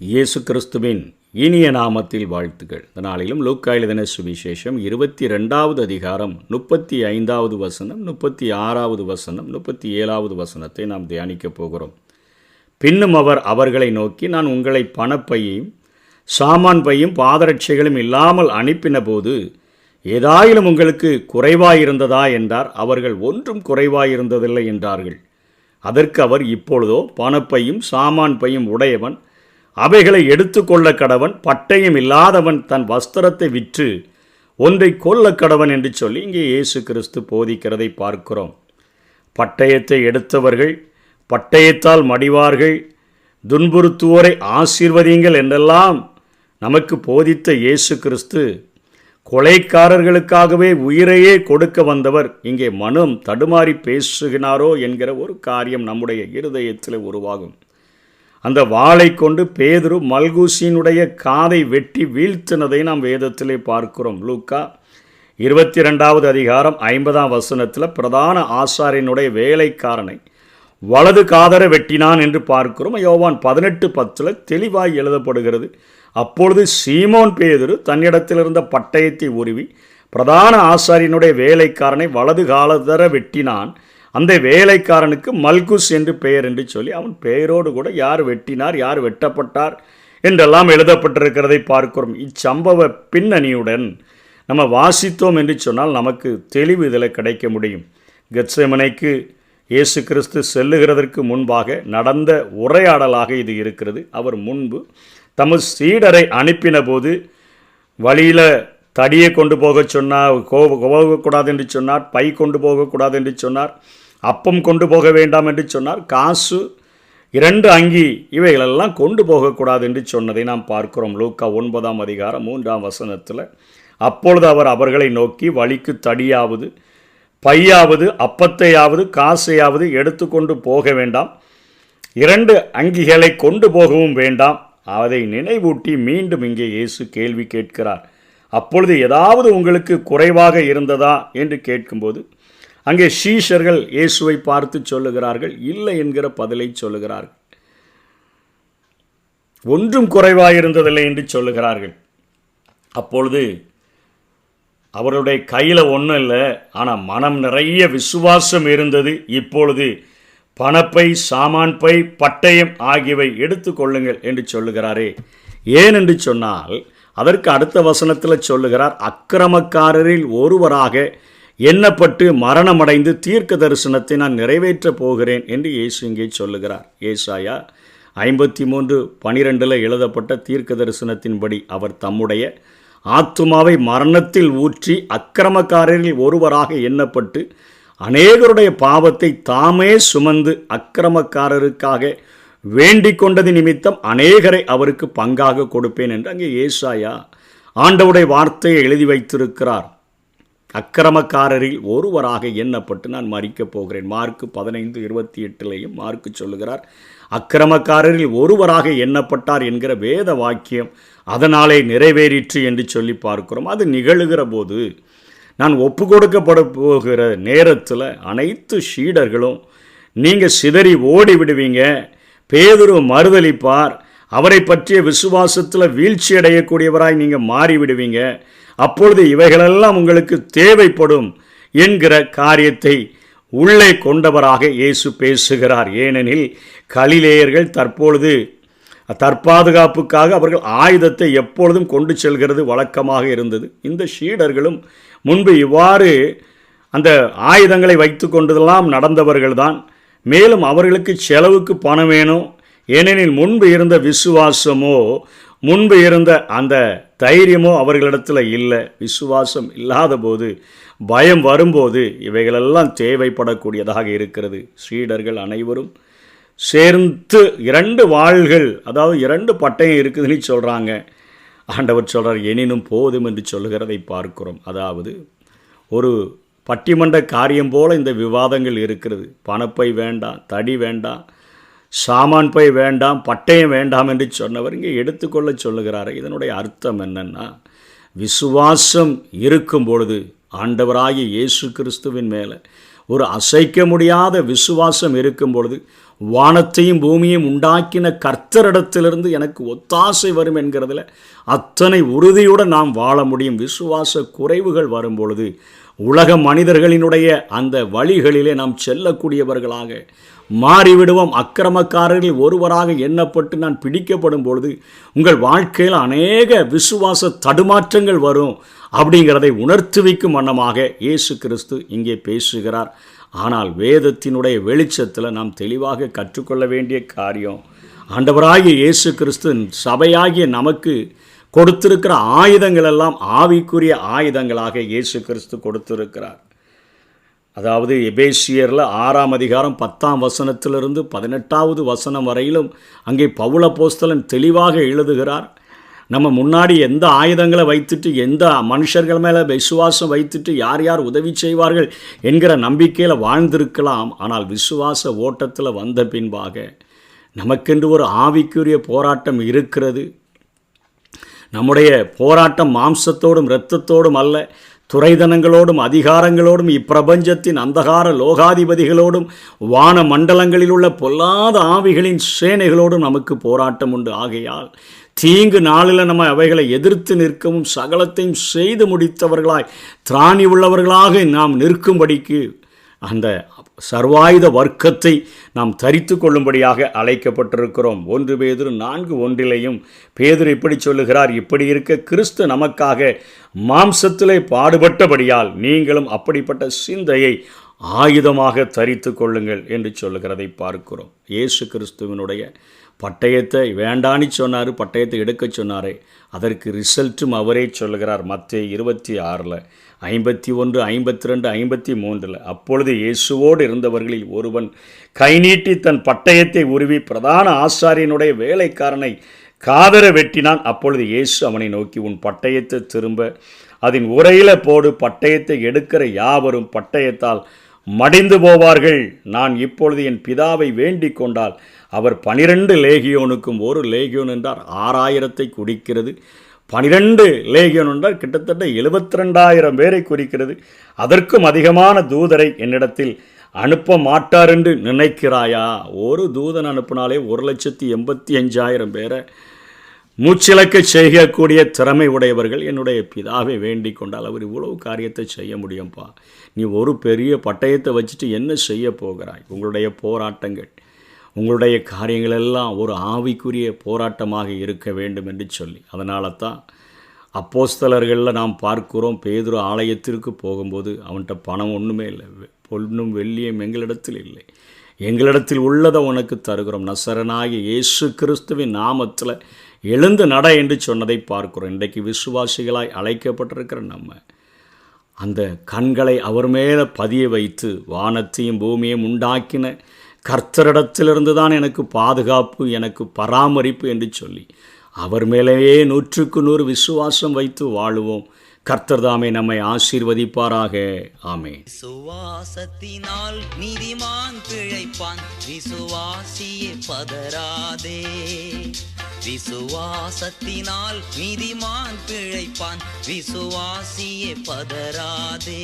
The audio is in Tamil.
இயேசு கிறிஸ்துவின் இனிய நாமத்தில் வாழ்த்துக்கள். இந்த நாளிலும் லூக்கா எழுதின சுவிசேஷம் 22வது அதிகாரம் 35வது வசனம், 36வது வசனம், 37வது வசனத்தை நாம் தியானிக்கப் போகிறோம். பின்னும் அவர் அவர்களை நோக்கி, நான் உங்களை பணப்பையும் சாமான் பையும் பாதரட்சைகளும் இல்லாமல் அனுப்பின போது ஏதாயிலும் உங்களுக்கு குறைவாயிருந்ததா என்றார். அவர்கள் ஒன்றும் குறைவாயிருந்ததில்லை என்றார்கள். அதற்கு அவர், இப்பொழுதோ பணப்பையும் சாமான் பையும் உடையவன் அவைகளை எடுத்துக்கொள்ள கடவன், பட்டயம் இல்லாதவன் தன் வஸ்திரத்தை விற்று ஒன்றை கொல்ல கடவன் என்று சொல்லி இங்கே இயேசு கிறிஸ்து போதிக்கிறதை பார்க்கிறோம். பட்டயத்தை எடுத்தவர்கள் பட்டயத்தால் மடிவார்கள், துன்புறுத்துவோரை ஆசீர்வதியுங்கள் என்றெல்லாம் நமக்கு போதித்த இயேசு கிறிஸ்து கொலைக்காரர்களுக்காகவே உயிரையே கொடுக்க வந்தவர் இங்கே மனம் தடுமாறி பேசுகிறாரோ என்கிற ஒரு காரியம் நம்முடைய இருதயத்தில் உருவாகும். அந்த வாளை கொண்டு பேதுரு மல்கூசியினுடைய காதை வெட்டி வீழ்த்தினதை நாம் வேதத்திலே பார்க்கிறோம். லூக்கா 22வது அதிகாரம் 50ஆம் வசனத்தில் பிரதான ஆசாரியனுடைய வேலைக்காரனை வலது காதர வெட்டினான் என்று பார்க்கிறோம். யோவான் 18:10 தெளிவாய் எழுதப்படுகிறது. அப்பொழுது சீமோன் பேதுரு தன்னிடத்தில் இருந்த பட்டயத்தை உருவி பிரதான ஆசாரியனுடைய வேலைக்காரனை வலது காலதர வெட்டினான். அந்த வேலைக்காரனுக்கு மல்குஸ் என்று பெயர் என்று சொல்லி அவன் பெயரோடு கூட யார் வெட்டினார், யார் வெட்டப்பட்டார் என்றெல்லாம் எழுதப்பட்டிருக்கிறதை பார்க்கிறோம். இச்சம்பவ பின்னணியுடன் நம்ம வாசித்தோம் என்று சொன்னால் நமக்கு தெளிவு இதில் கிடைக்க முடியும். கெத்செமனைக்கு இயேசு கிறிஸ்து செல்லுகிறதற்கு முன்பாக நடந்த உரையாடலாக இது இருக்கிறது. அவர் முன்பு தமது சீடரை அனுப்பின போது வழியில் தடியை கொண்டு போக சொன்னார், போகக்கூடாது என்று சொன்னார், பை கொண்டு போகக்கூடாது என்று சொன்னார், அப்பம் கொண்டு போக வேண்டாம் என்று சொன்னார், காசு 2 அங்கி இவைகளெல்லாம் கொண்டு போகக்கூடாது என்று சொன்னதை நாம் பார்க்கிறோம். லூக்கா 9ஆம் அதிகாரம் 3ஆம் வசனத்தில். அப்பொழுது அவர் அவர்களை நோக்கி, வழிக்கு தடியாவது பையாவது அப்பத்தையாவது காசையாவது எடுத்துக்கொண்டு போக வேண்டாம், 2 அங்கிகளை கொண்டு போகவும் வேண்டாம். அதை நினைவூட்டி மீண்டும் இங்கே இயேசு கேள்வி கேட்கிறார். அப்பொழுது ஏதாவது உங்களுக்கு குறைவாக இருந்ததா என்று கேட்கும்போது அங்கே சீஷர்கள் இயேசுவை பார்த்து சொல்லுகிறார்கள், இல்லை என்கிற பதிலை சொல்லுகிறார்கள். ஒன்றும் குறைவாயிருந்ததில்லை என்று சொல்லுகிறார்கள். அப்பொழுது அவருடைய கையில் ஒன்றும் இல்லை, ஆனால் மனம் நிறைய விசுவாசம் இருந்தது. இப்பொழுது பணப்பை, சாமான் பை, பட்டயம் ஆகியவை எடுத்துக்கொள்ளுங்கள் என்று சொல்லுகிறாரே. ஏன் என்று சொன்னால் அதற்கு அடுத்த வசனத்தில் சொல்லுகிறார், அக்கிரமக்காரரில் ஒருவராக எண்ணப்பட்டு மரணமடைந்து தீர்க்க தரிசனத்தை நான் நிறைவேற்றப் போகிறேன் என்று இயேசு இங்கே சொல்லுகிறார். ஏசாயா 53:12 எழுதப்பட்ட தீர்க்க தரிசனத்தின்படி அவர் தம்முடைய ஆத்துமாவை மரணத்தில் ஊற்றி அக்கிரமக்காரரில் ஒருவராக எண்ணப்பட்டு அநேகருடைய பாவத்தை தாமே சுமந்து அக்கிரமக்காரருக்காக வேண்டிக் கொண்டது நிமித்தம் அநேகரை அவருக்கு பங்காக கொடுப்பேன் என்று அங்கே ஏசாயா ஆண்டவருடைய வார்த்தையை எழுதி வைத்திருக்கிறார். அக்கிரமக்காரரில் ஒருவராக எண்ணப்பட்டு நான் மரிக்கப் போகிறேன். மார்க்கு 15:28 மார்க்கு சொல்லுகிறார், அக்கிரமக்காரரில் ஒருவராக எண்ணப்பட்டார் என்கிற வேத வாக்கியம் அதனாலே நிறைவேறிற்று என்று சொல்லி பார்க்கிறோம். அது நிகழுகிற போது நான் ஒப்பு கொடுக்கப்பட போகிற நேரத்தில் அனைத்து சீடர்களும் நீங்கள் சிதறி ஓடி விடுவீங்க, பேதுரு மறுதலிப்பார், அவரை பற்றிய விசுவாசத்தில் வீழ்ச்சி அடையக்கூடியவராய் நீங்கள் மாறிவிடுவீங்க, அப்பொழுது இவைகளெல்லாம் உங்களுக்கு தேவைப்படும் என்கிற காரியத்தை உள்ளே கொண்டவராக இயேசு பேசுகிறார். ஏனெனில் கலிலேயர்கள் தற்பொழுது தற்பாதுகாப்புக்காக அவர்கள் ஆயுதத்தை எப்பொழுதும் கொண்டு செல்கிறது வழக்கமாக இருந்தது. இந்த சீடர்களும் முன்பு இவ்வாறு அந்த ஆயுதங்களை வைத்து கொண்டதெல்லாம் நடந்தவர்கள்தான். மேலும் அவர்களுக்கு செலவுக்கு பணம் வேணும். ஏனெனில் முன்பு இருந்த விசுவாசமோ முன்பு இருந்த அந்த தைரியமோ அவர்களிடத்தில் இல்லை. விசுவாசம் இல்லாத போது, பயம் வரும்போது இவைகளெல்லாம் தேவைப்படக்கூடியதாக இருக்கிறது. சீடர்கள் அனைவரும் சேர்ந்து 2 வாள்கள், அதாவது 2 பட்டயம் இருக்குதுன்னு சொல்கிறாங்க. ஆண்டவர் சொல்கிறார், எனினும் போதும் என்று சொல்லுகிறதை பார்க்கிறோம். அதாவது ஒரு பட்டிமன்ற காரியம் போல இந்த விவாதங்கள் இருக்கிறது. பணப்பை வேண்டாம், தடி வேண்டாம், சாமான் பை வேண்டாம், பட்டயம் வேண்டாம் என்று சொன்னவர் இங்கே எடுத்துக்கொள்ள சொல்லுகிறார். இதனுடைய அர்த்தம் என்னன்னா, விசுவாசம் இருக்கும் பொழுது ஆண்டவராகிய இயேசு கிறிஸ்துவின் மேலே ஒரு அசைக்க முடியாத விசுவாசம் இருக்கும் பொழுது வானத்தையும் பூமியையும் உண்டாக்கின கர்த்தரிடத்திலிருந்து எனக்கு ஒத்தாசை வரும் என்கிறதுல அத்தனை உறுதியுடன் நாம் வாழ முடியும். விசுவாச குறைவுகள் வரும் பொழுது உலக மனிதர்களினுடைய அந்த வழிகளிலே நாம் செல்லக்கூடியவர்களாக மாறிவிடுவோம். அக்கிரமக்காரர்கள் ஒருவராக எண்ணப்பட்டு நான் பிடிக்கப்படும் பொழுது உங்கள் வாழ்க்கையில் அநேக விசுவாச தடுமாற்றங்கள் வரும் அப்படிங்கிறதை உணர்த்துவிக்கும் வண்ணமாக இயேசு கிறிஸ்து இங்கே பேசுகிறார். ஆனால் வேதத்தினுடைய வெளிச்சத்தில் நாம் தெளிவாக கற்றுக்கொள்ள வேண்டிய காரியம், ஆண்டவராகிய இயேசு கிறிஸ்து சபையாகிய நமக்கு கொடுத்திருக்கிற ஆயுதங்கள் எல்லாம் ஆவிக்குரிய ஆயுதங்களாக இயேசு கிறிஸ்து கொடுத்திருக்கிறார். அதாவது எபேசியரில் 6ஆம் அதிகாரம் 10ஆம் வசனத்திலிருந்து 18வது வசனம் வரையிலும் அங்கே பவுல் அப்போஸ்தலன் தெளிவாக எழுதுகிறார். நம்ம முன்னாடி எந்த ஆயுதங்களை வைத்துட்டு எந்த மனுஷர்கள் மேலே விசுவாசம் வைத்துட்டு யார் யார் உதவி செய்வார்கள் என்கிற நம்பிக்கையில் வாழ்ந்திருக்கலாம். ஆனால் விசுவாச ஓட்டத்தில் வந்த பின்பாக நமக்கென்று ஒரு ஆவிக்குரிய போராட்டம் இருக்கிறது. நம்முடைய போராட்டம் மாம்சத்தோடும் இரத்தத்தோடும் அல்ல, துரைதனங்களோடும் அதிகாரங்களோடும் இப்பிரபஞ்சத்தின் அந்தகார லோகாதிபதிகளோடும் வான மண்டலங்களில் உள்ள பொல்லாத ஆவிகளின் சேனைகளோடும் நமக்கு போராட்டம் உண்டு. ஆகையால் தீங்கு நாளில் நம்ம அவைகளை எதிர்த்து நிற்கவும் சகலத்தையும் செய்து முடித்தவர்களாய் திராணி உள்ளவர்களாக நாம் நிற்கும்படிக்கு அந்த சர்வாயுத வர்க்கத்தை நாம் தரித்து கொள்ளும்படியாக அழைக்கப்பட்டிருக்கிறோம். 1 பேதுரு 4:1 பேதுரு இப்படி சொல்லுகிறார், இப்படி இருக்க கிறிஸ்து நமக்காக மாம்சத்திலே பாடுபட்டபடியால் நீங்களும் அப்படிப்பட்ட சிந்தையை ஆயுதமாக தரித்து கொள்ளுங்கள் என்று சொல்லுகிறதை பார்க்கிறோம். இயேசு கிறிஸ்துவினுடைய பட்டயத்தை வேண்டான்னு சொன்னார், பட்டயத்தை எடுக்க சொன்னாரே, அதற்கு ரிசல்ட்டும் அவரே சொல்லுகிறார். மத்தேயு 26 51, 52, 53 அப்பொழுது இயேசுவோடு இருந்தவர்களில் ஒருவன் கை நீட்டி தன் பட்டயத்தை உருவி பிரதான ஆசாரியனுடைய வேலைக்காரனை காதர வெட்டினான். அப்பொழுது இயேசு அவனை நோக்கி, உன் பட்டயத்தை திரும்ப அதன் உரையில போடு, பட்டயத்தை எடுக்கிற யாவரும் பட்டயத்தால் மடிந்து போவார்கள். நான் இப்பொழுது என் பிதாவை வேண்டிக் கொண்டால் அவர் 12 லேகியோனுக்கும், ஒரு லேகியோன் என்றார் 6000 குடிக்கிறது, 12 லேகியோன் என்றால் கிட்டத்தட்ட 72,000 பேரை குறிக்கிறது. அதற்கும் அதிகமான தூதரை என்னிடத்தில் அனுப்ப மாட்டார் என்று நினைக்கிறாயா? ஒரு தூதன் அனுப்பினாலே 1,85,000 பேரை மூச்சிலக்க செய்யக்கூடிய திறமை உடையவர்கள் என்னுடைய பிதாவை வேண்டிக் கொண்டால் அவர் இவ்வளவு காரியத்தை செய்ய முடியும்ப்பா. நீ ஒரு பெரிய பட்டயத்தை வச்சுட்டு என்ன செய்ய போகிறாய்? உங்களுடைய போராட்டங்கள், உங்களுடைய காரியங்கள் எல்லாம் ஒரு ஆவிக்குரிய போராட்டமாக இருக்க வேண்டும் என்று சொல்லி, அதனால தான் அப்போஸ்தலர்களில் நாம் பார்க்கிறோம், பேதுரு ஆலயத்திற்கு போகும்போது அவன்கிட்ட பணம் ஒன்றுமே இல்லை, பொன்னும் வெள்ளியும் எங்களிடத்தில் இல்லை, எங்களிடத்தில் உள்ளதை உனக்கு தருகிறோம், நசரனாகிய இயேசு கிறிஸ்துவின் நாமத்தில் எழுந்து நட என்று சொன்னதை பார்க்கிறோம். இன்றைக்கு விசுவாசிகளாய் அழைக்கப்பட்டிருக்கிற நம்ம அந்த கண்களை அவர் மேலே பதிய வைத்து, வானத்தையும் பூமியையும் உண்டாக்கின கர்த்தரிடத்திலிருந்து தான் எனக்கு பாதுகாப்பு, எனக்கு பராமரிப்பு என்று சொல்லி அவர் மேலேயே 100க்கு 100 விசுவாசம் வைத்து வாழுவோம். கர்த்தர் தாமே நம்மை ஆசீர்வதிப்பாராக. ஆமென். விசுவாசத்தினால் நீதிமான் பிழைப்பான், விசுவாசியே பதறாதே. விசுவாசத்தினால் நீதிமான் பிழைப்பான், விசுவாசியே பதறாதே.